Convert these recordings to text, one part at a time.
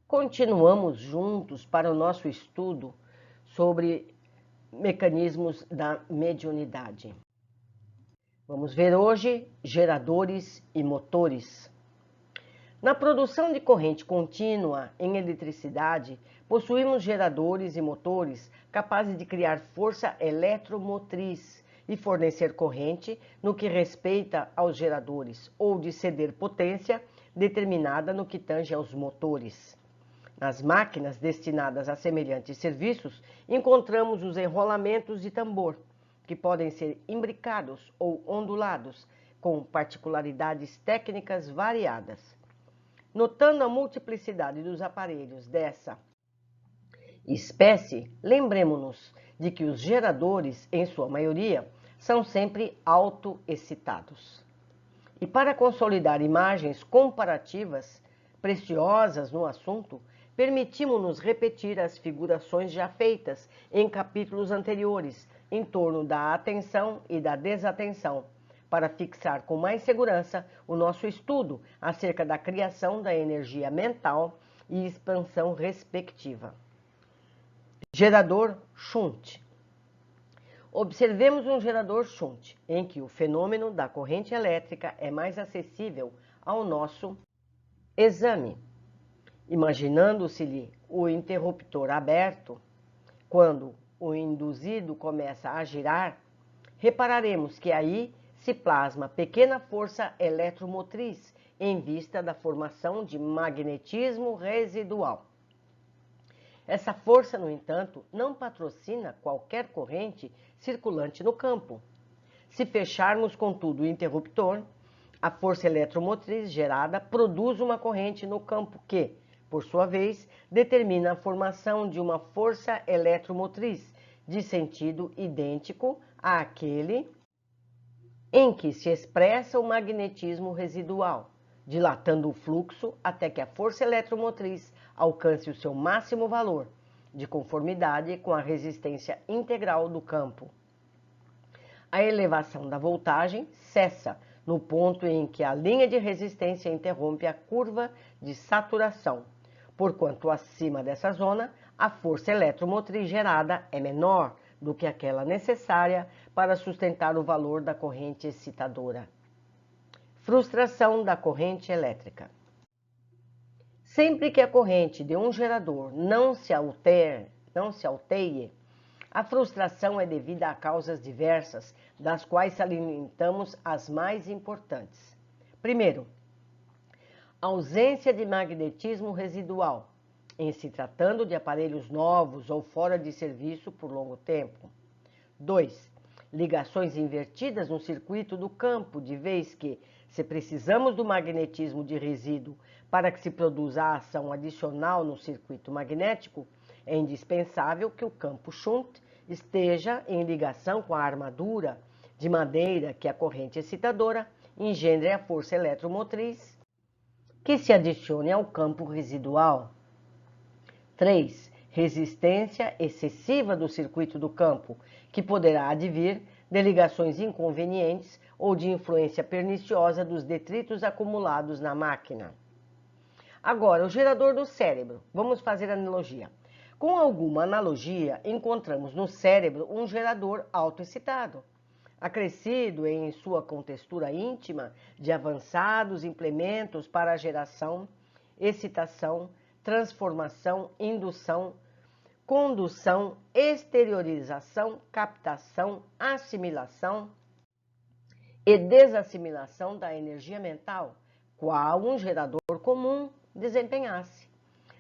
Continuamos juntos para o nosso estudo sobre mecanismos da mediunidade. Vamos ver hoje geradores e motores. Na produção de corrente contínua em eletricidade, possuímos geradores e motores capazes de criar força eletromotriz e fornecer corrente no que respeita aos geradores, ou de ceder potência determinada no que tange aos motores. Nas máquinas destinadas a semelhantes serviços, encontramos os enrolamentos de tambor, que podem ser imbricados ou ondulados, com particularidades técnicas variadas. Notando a multiplicidade dos aparelhos dessa espécie, lembremos-nos de que os geradores, em sua maioria, são sempre autoexcitados. E para consolidar imagens comparativas preciosas no assunto, permitimos-nos repetir as figurações já feitas em capítulos anteriores, em torno da atenção e da desatenção, para fixar com mais segurança o nosso estudo acerca da criação da energia mental e expansão respectiva. Gerador shunt. Observemos um gerador shunt, em que o fenômeno da corrente elétrica é mais acessível ao nosso exame. Imaginando-se-lhe o interruptor aberto, quando o induzido começa a girar, repararemos que aí se plasma pequena força eletromotriz em vista da formação de magnetismo residual. Essa força, no entanto, não patrocina qualquer corrente circulante no campo. Se fecharmos, contudo, o interruptor, a força eletromotriz gerada produz uma corrente no campo que, por sua vez, determina a formação de uma força eletromotriz de sentido idêntico àquele em que se expressa o magnetismo residual, dilatando o fluxo até que a força eletromotriz alcance o seu máximo valor, de conformidade com a resistência integral do campo. A elevação da voltagem cessa no ponto em que a linha de resistência interrompe a curva de saturação, porquanto acima dessa zona, a força eletromotriz gerada é menor do que aquela necessária para sustentar o valor da corrente excitadora. Frustração da corrente elétrica. Sempre que a corrente de um gerador não se alteie, a frustração é devida a causas diversas, das quais salientamos as mais importantes. Primeiro, ausência de magnetismo residual, em se tratando de aparelhos novos ou fora de serviço por longo tempo. 2. Ligações invertidas no circuito do campo, de vez que, se precisamos do magnetismo de resíduo para que se produza a ação adicional no circuito magnético, é indispensável que o campo shunt esteja em ligação com a armadura, de maneira que a corrente excitadora engendre a força eletromotriz que se adicione ao campo residual. 3. Resistência excessiva do circuito do campo, que poderá advir de ligações inconvenientes ou de influência perniciosa dos detritos acumulados na máquina. Agora, o gerador do cérebro. Vamos fazer analogia. Com alguma analogia, encontramos no cérebro um gerador autoexcitado, acrescido em sua contextura íntima de avançados implementos para a geração, excitação, transformação, indução, condução, exteriorização, captação, assimilação e desassimilação da energia mental, qual um gerador comum desempenhasse.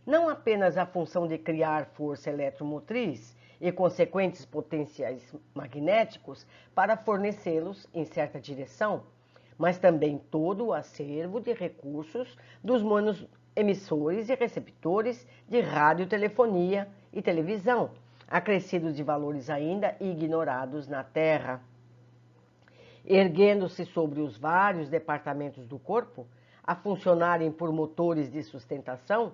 Não apenas a função de criar força eletromotriz e consequentes potenciais magnéticos para fornecê-los em certa direção, mas também todo o acervo de recursos dos emissores e receptores de radiotelefonia e televisão, acrescidos de valores ainda ignorados na Terra. Erguendo-se sobre os vários departamentos do corpo, a funcionarem por motores de sustentação,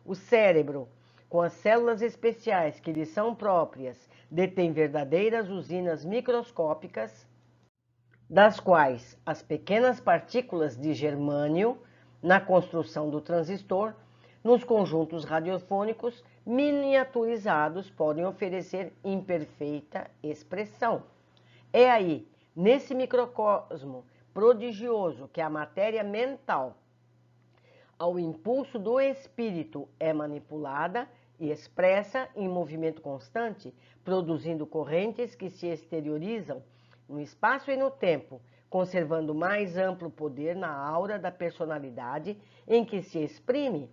o cérebro, com as células especiais que lhe são próprias, detém verdadeiras usinas microscópicas, das quais as pequenas partículas de germânio, na construção do transistor, nos conjuntos radiofônicos miniaturizados podem oferecer imperfeita expressão. É aí, nesse microcosmo prodigioso que a matéria mental, ao impulso do espírito, é manipulada e expressa em movimento constante, produzindo correntes que se exteriorizam no espaço e no tempo, conservando mais amplo poder na aura da personalidade em que se exprime,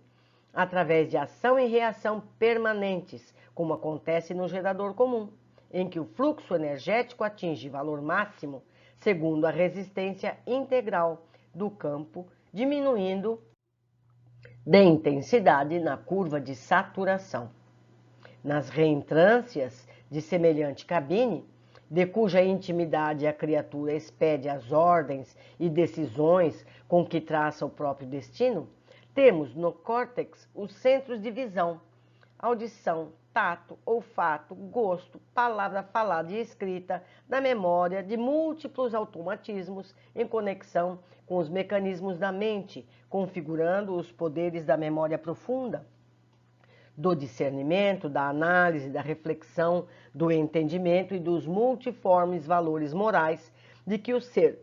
através de ação e reação permanentes, como acontece no gerador comum, em que o fluxo energético atinge valor máximo, segundo a resistência integral do campo, diminuindo de intensidade na curva de saturação. Nas reentrâncias de semelhante cabine, de cuja intimidade a criatura expede as ordens e decisões com que traça o próprio destino, temos no córtex os centros de visão, audição, tato, olfato, gosto, palavra falada e escrita, da memória, de múltiplos automatismos em conexão com os mecanismos da mente, configurando os poderes da memória profunda, do discernimento, da análise, da reflexão, do entendimento e dos multiformes valores morais de que o ser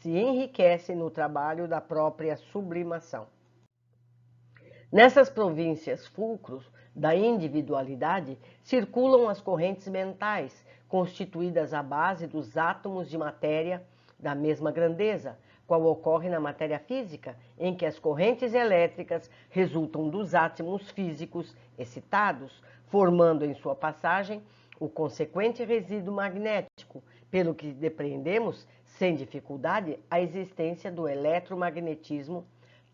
se enriquece no trabalho da própria sublimação. Nessas províncias fulcros da individualidade circulam as correntes mentais, constituídas à base dos átomos de matéria da mesma grandeza, qual ocorre na matéria física, em que as correntes elétricas resultam dos átomos físicos excitados, formando em sua passagem o consequente resíduo magnético, pelo que depreendemos, sem dificuldade, a existência do eletromagnetismo,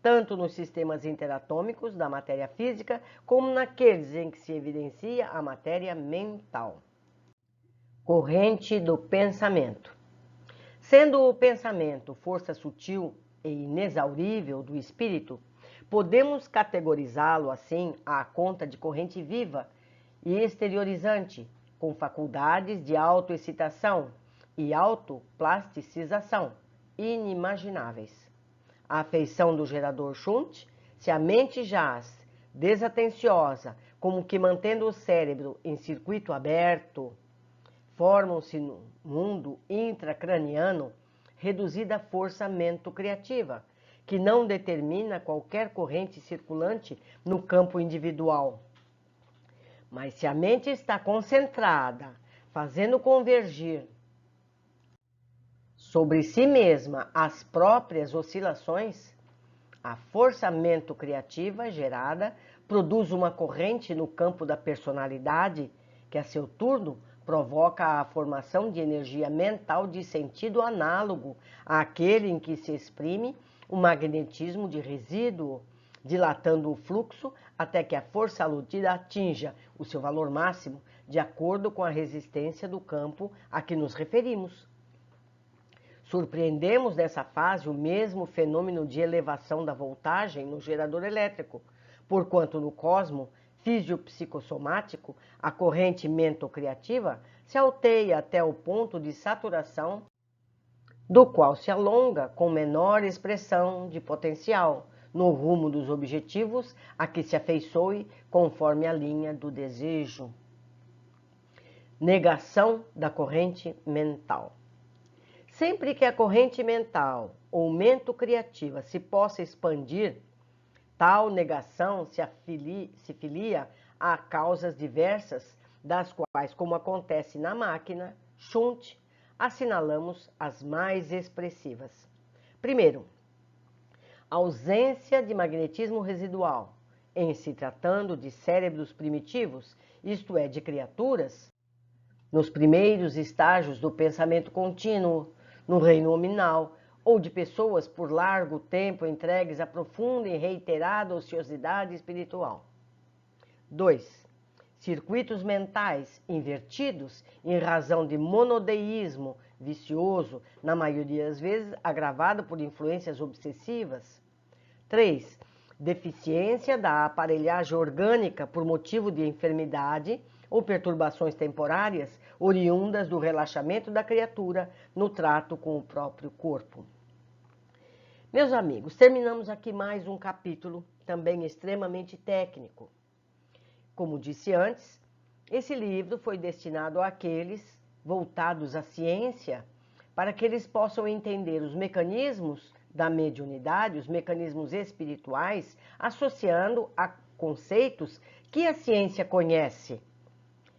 tanto nos sistemas interatômicos da matéria física, como naqueles em que se evidencia a matéria mental. Corrente do pensamento. Sendo o pensamento força sutil e inexaurível do espírito, podemos categorizá-lo assim à conta de corrente viva e exteriorizante, com faculdades de autoexcitação e autoplasticização inimagináveis. A afeição do gerador Shunt, se a mente jaz desatenciosa, como que mantendo o cérebro em circuito aberto, formam-se no mundo intracraniano reduzida força mento-criativa, que não determina qualquer corrente circulante no campo individual. Mas se a mente está concentrada, fazendo convergir sobre si mesma as próprias oscilações, a força mento-criativa gerada produz uma corrente no campo da personalidade que, a seu turno, provoca a formação de energia mental de sentido análogo àquele em que se exprime o magnetismo de resíduo, dilatando o fluxo até que a força aludida atinja o seu valor máximo, de acordo com a resistência do campo a que nos referimos. Surpreendemos nessa fase o mesmo fenômeno de elevação da voltagem no gerador elétrico, porquanto no cosmo fisiopsicossomático a corrente mento-criativa se alteia até o ponto de saturação, do qual se alonga com menor expressão de potencial no rumo dos objetivos a que se afeiçoe conforme a linha do desejo. Negação da corrente mental. Sempre que a corrente mental ou mento-criativa se possa expandir, tal negação se filia a causas diversas, das quais, como acontece na máquina Shunt, assinalamos as mais expressivas. Primeiro, ausência de magnetismo residual, em se tratando de cérebros primitivos, isto é, de criaturas, nos primeiros estágios do pensamento contínuo, no reino nominal, ou de pessoas por largo tempo entregues a profunda e reiterada ociosidade espiritual. 2. Circuitos mentais invertidos em razão de monodeísmo vicioso, na maioria das vezes agravado por influências obsessivas. 3. Deficiência da aparelhagem orgânica por motivo de enfermidade ou perturbações temporárias oriundas do relaxamento da criatura no trato com o próprio corpo. Meus amigos, terminamos aqui mais um capítulo também extremamente técnico. Como disse antes, esse livro foi destinado àqueles voltados à ciência, para que eles possam entender os mecanismos da mediunidade, os mecanismos espirituais, associando a conceitos que a ciência conhece,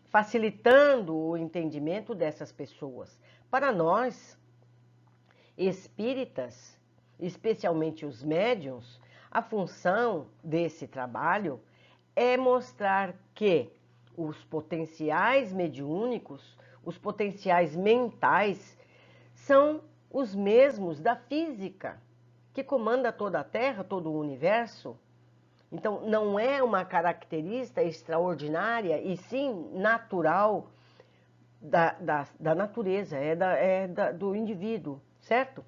facilitando o entendimento dessas pessoas. Para nós, espíritas, especialmente os médiuns, a função desse trabalho é mostrar que os potenciais mediúnicos, os potenciais mentais, são os mesmos da física, que comanda toda a Terra, todo o universo. Então, não é uma característica extraordinária, e sim natural da natureza, do indivíduo, certo?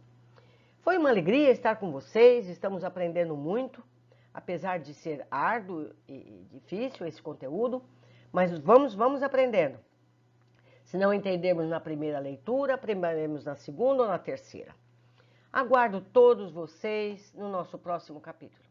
Foi uma alegria estar com vocês, estamos aprendendo muito, apesar de ser árduo e difícil esse conteúdo, mas vamos aprendendo. Se não entendermos na primeira leitura, aprenderemos na segunda ou na terceira. Aguardo todos vocês no nosso próximo capítulo.